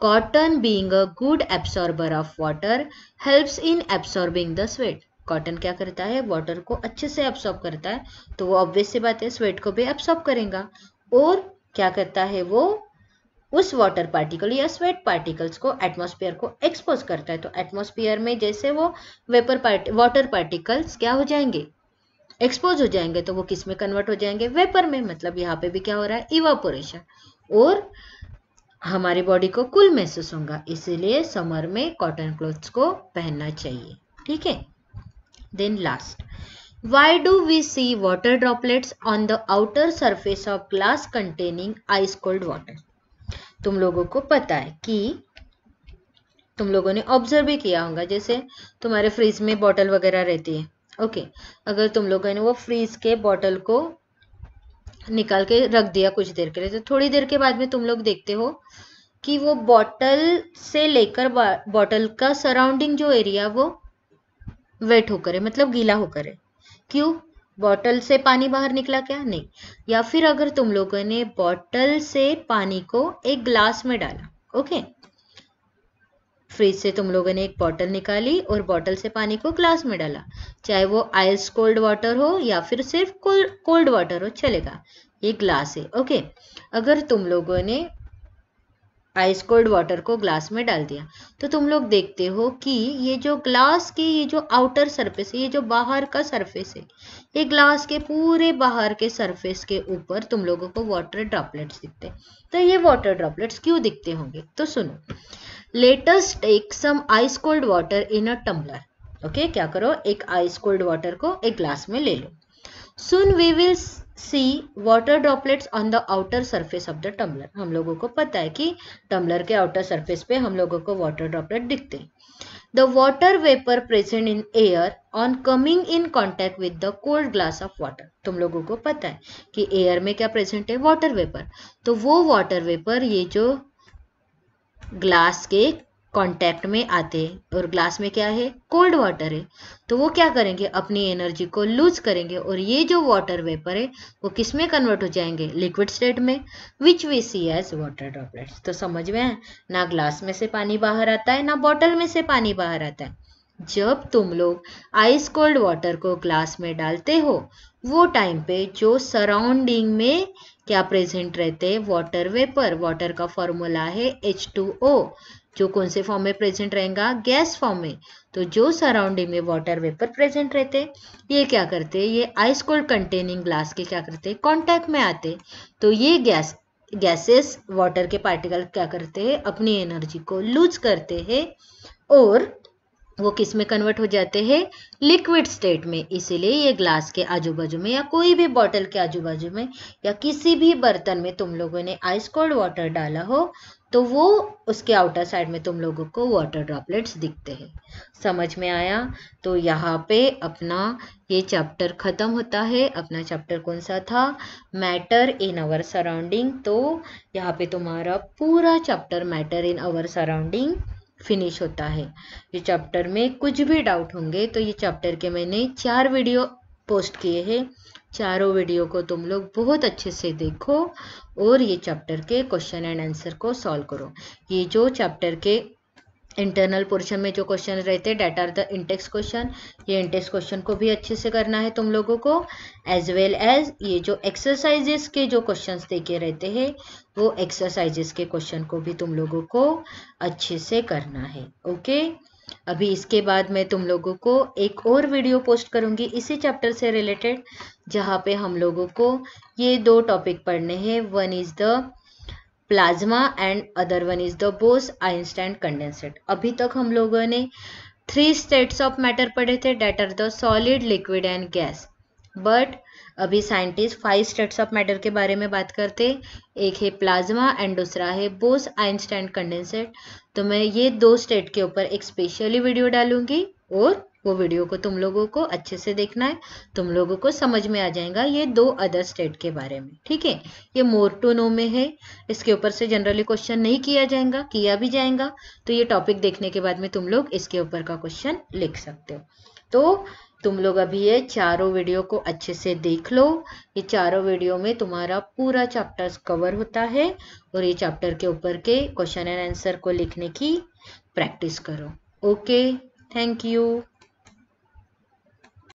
S1: Cotton being a good absorber of water helps in absorbing the sweat. Cotton क्या करता है, वाटर को अच्छे से एब्सॉर्ब करता है, तो वो ऑब्वियस सी बात है स्वेट को भी एब्सॉर्ब करेगा, और क्या करता है, वो उस वाटर पार्टिकल या स्वेट पार्टिकल्स को एटमॉस्फेयर को एक्सपोज करता है। तो एटमॉस्फेयर में जैसे वो वाटर पार्टिकल्स क्या हो जाएंगे, एक्सपोज हो जाएंगे, तो वो किस में कन्वर्ट हो जाएंगे, वेपर में। मतलब यहाँ पे भी क्या हो रहा है, इवापोरेशन, और हमारी बॉडी को कूल महसूस होगा। इसीलिए समर में कॉटन क्लोथ्स को पहनना चाहिए। ठीक है, then last, why do we see water droplets on the outer surface of glass containing ice cold water. तुम लोगों को पता है कि तुम लोगों ने ऑब्जर्व भी किया होगा, जैसे तुम्हारे फ्रिज में बॉटल वगैरह रहती है। ओके, अगर तुम लोगों ने वो फ्रीज के बॉटल को निकाल के रख दिया कुछ देर के लिए, तो थोड़ी देर के बाद में तुम लोग देखते हो कि वो बॉटल से लेकर बॉटल का सराउंडिंग जो एरिया वो वेट होकर है, मतलब गीला होकर है। क्यों, बॉटल से पानी बाहर निकला क्या, नहीं। या फिर अगर तुम लोगों ने बॉटल से पानी को एक ग्लास में डाला, ओके, फ्रिज से तुम लोगों ने एक बॉटल निकाली और बॉटल से पानी को ग्लास में डाला, चाहे वो आइस कोल्ड वाटर हो या फिर सिर्फ कोल्ड वाटर हो, चलेगा, ये ग्लास है। ओके, अगर तुम लोगों ने आइस कोल्ड वाटर को ग्लास में डाल दिया, तो तुम लोग देखते हो कि ये जो ग्लास की ये जो आउटर सरफेस है, ये जो बाहर का सरफेस है, ये ग्लास के पूरे बाहर के सरफेस के ऊपर तुम लोगों को वाटर ड्रॉपलेट्स दिखते हैं। तो ये वाटर ड्रॉपलेट्स क्यों दिखते होंगे, तो सुनो, let us take some ice cold water in a tumbler. Okay, क्या करो, एक आइस कोल्ड वाटर को एक ग्लास में ले लो। Soon we will see water droplets on the outer surface of the tumbler. हम लोगों को पता है कि टम्बलर के आउटर सरफेस पे हम लोगों को वाटर ड्रॉपलेट दिखते हैं। The water vapor present in air on coming in contact with the cold glass of water. तुम लोगों को पता है कि एयर में क्या प्रेजेंट है, वाटर वेपर। तो वो वाटर वेपर ये जो ग्लास के कांटेक्ट में आते हैं, और ग्लास में क्या है, कोल्ड वाटर है, तो वो क्या करेंगे, अपनी एनर्जी को लूज करेंगे, और ये जो वाटर वेपर है वो किस में कन्वर्ट हो जाएंगे, लिक्विड स्टेट में, which we see as water droplets. तो समझ में है, ना ग्लास में से पानी बाहर आता है, ना बॉटल में से पानी बाहर आता है। जब तुम लोग आइस कोल्ड वाटर को ग्लास में डालते हो, वो टाइम पे जो सराउंडिंग में क्या प्रेजेंट रहते हैं, वाटर वेपर। वाटर का फॉर्मूला है H2O, जो कौन से फॉर्म में प्रेजेंट रहेगा, गैस फॉर्म में। तो जो सराउंडिंग में वाटर वेपर प्रेजेंट रहते हैं, ये क्या करते हैं, ये आइस कोल्ड कंटेनिंग ग्लास के क्या करते हैं, कॉन्टैक्ट में आते। तो ये गैसेस वाटर के पार्टिकल क्या करते हैं, अपनी एनर्जी को लूज करते हैं, और वो किस में कन्वर्ट हो जाते हैं, लिक्विड स्टेट में। इसीलिए ये ग्लास के आजू बाजू में या कोई भी बॉटल के आजू बाजू में या किसी भी बर्तन में तुम लोगों ने आइस कोल्ड वाटर डाला हो, तो वो उसके आउटर साइड में तुम लोगों को वाटर ड्रॉपलेट्स दिखते हैं। समझ में आया? तो यहाँ पे अपना ये चैप्टर खत्म होता है। अपना चैप्टर कौन सा था, मैटर इन आवर सराउंडिंग। तो यहाँ पे तुम्हारा पूरा chapter matter in our surrounding finish होता है। ये चैप्टर में कुछ भी डाउट होंगे तो ये चैप्टर के मैंने 4 वीडियो पोस्ट किए हैं। चारों वीडियो को तुम लोग बहुत अच्छे से देखो और ये चैप्टर के क्वेश्चन एंड आंसर को सॉल्व करो। ये जो चैप्टर के इंटरनल पोर्शन में जो क्वेश्चन रहते हैं that are the intext question, ये इंटेक्स क्वेश्चन को भी अच्छे से करना है तुम लोगों को, एज वेल एज ये जो एक्सरसाइजेस के जो क्वेश्चंस देके रहते हैं वो एक्सरसाइजेस के क्वेश्चन को भी तुम लोगों को अच्छे से करना है। ओके, अभी इसके बाद मैं तुम लोगों को एक और वीडियो पोस्ट करूंगी इसी चैप्टर से रिलेटेड, जहाँ पे हम लोगों को ये दो टॉपिक पढ़ने हैं। One is the plasma and other one is the Bose Einstein condensate. अभी तक हम लोगों ने 3 स्टेट्स ऑफ मैटर पढ़े थे, that are the solid, liquid and gas. But अभी साइंटिस्ट 5 स्टेट्स ऑफ मैटर के बारे में बात करते, एक है प्लाज्मा एंड दूसरा है बोस आइंस्टाइन कंडेंसेट। तो मैं ये 2 स्टेट के ऊपर एक स्पेशली वीडियो डालूंगी और वो वीडियो को तुम लोगों को अच्छे से देखना है, तुम लोगों को समझ में आ जाएगा ये 2 अदर स्टेट के बारे में। ठीक है, ये मोर टू नो में है, इसके ऊपर से जनरली क्वेश्चन नहीं किया जाएगा, किया भी जाएगा तो ये टॉपिक देखने के बाद में तुम लोग इसके ऊपर का क्वेश्चन लिख सकते हो। तो तुम लोग अभी ये चारों वीडियो को अच्छे से देख लो। ये चारों वीडियो में तुम्हारा पूरा चैप्टर कवर होता है और ये चैप्टर के ऊपर के क्वेश्चन एंड आंसर को लिखने की प्रैक्टिस करो। Okay, thank you.